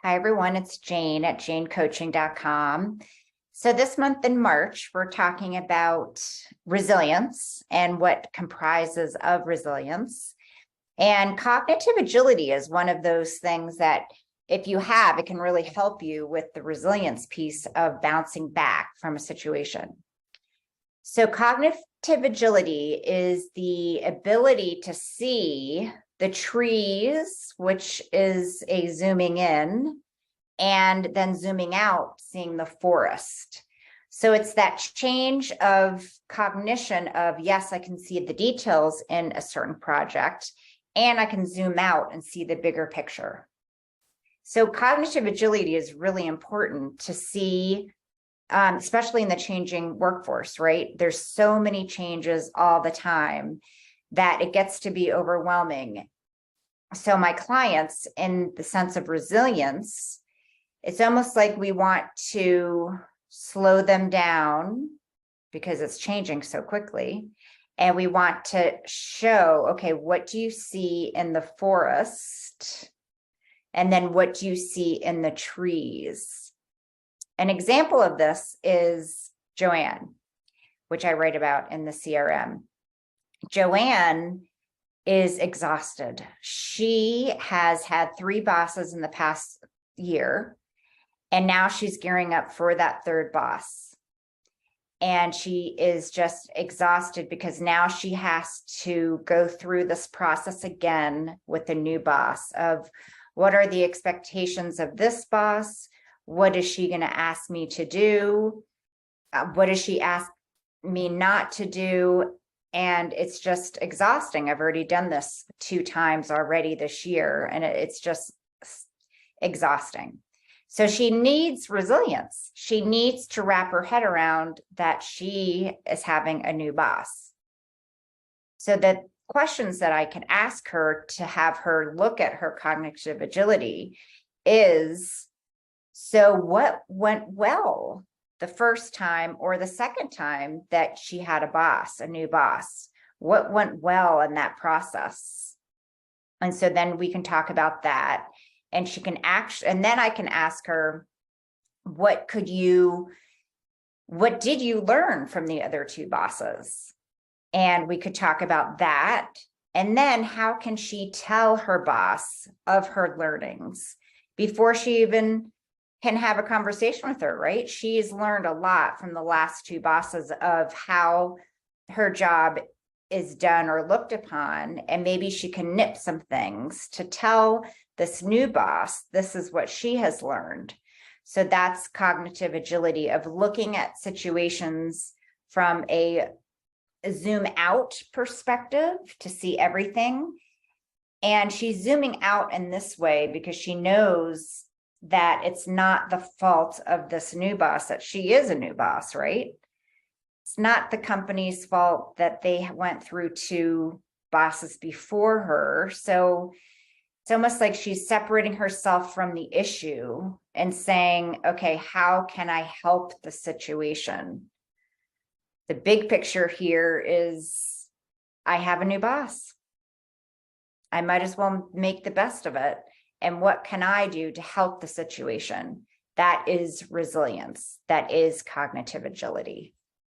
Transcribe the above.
Hi, everyone. It's Jane at janecoaching.com. So this month in March, we're talking about resilience and what comprises of resilience. And cognitive agility is one of those things that if you have, it can really help you with the resilience piece of bouncing back from a situation. So cognitive agility is the ability to see the trees, which is a zooming in, and then zooming out, seeing the forest. So it's that change of cognition of, yes, I can see the details in a certain project, and I can zoom out and see the bigger picture. So cognitive agility is really important to see, especially in the changing workforce, right? There's so many changes all the time that it gets to be overwhelming. So my clients, in the sense of resilience, it's almost like we want to slow them down because it's changing so quickly. And we want to show, okay, what do you see in the forest? And then what do you see in the trees? An example of this is Joanne, which I write about in the CRM. Joanne is exhausted. She has had 3 bosses in the past year, and now she's gearing up for that 3rd boss. And she is just exhausted because now she has to go through this process again with the new boss of what are the expectations of this boss? What is she going to ask me to do? What does she ask me not to do? And it's just exhausting. I've already done this 2 times already this year, and it's just exhausting. So she needs resilience. She needs to wrap her head around that she is having a new boss. So the questions that I can ask her to have her look at her cognitive agility is, so what went well the first time or the second time that she had a boss, a new boss? What went well in that process? And so then we can talk about that, and she can and then I can ask her, what did you learn from the other 2 bosses? And we could talk about that. And then how can she tell her boss of her learnings before she even can have a conversation with her, right? She's learned a lot from the last 2 bosses of how her job is done or looked upon. And maybe she can nip some things to tell this new boss, this is what she has learned. So that's cognitive agility of looking at situations from a zoom out perspective to see everything. And she's zooming out in this way because she knows that it's not the fault of this new boss, that she is a new boss, right? It's not the company's fault that they went through 2 bosses before her. So it's almost like she's separating herself from the issue and saying, okay, how can I help the situation? The big picture here is I have a new boss. I might as well make the best of it. And what can I do to help the situation? That is resilience. That is cognitive agility.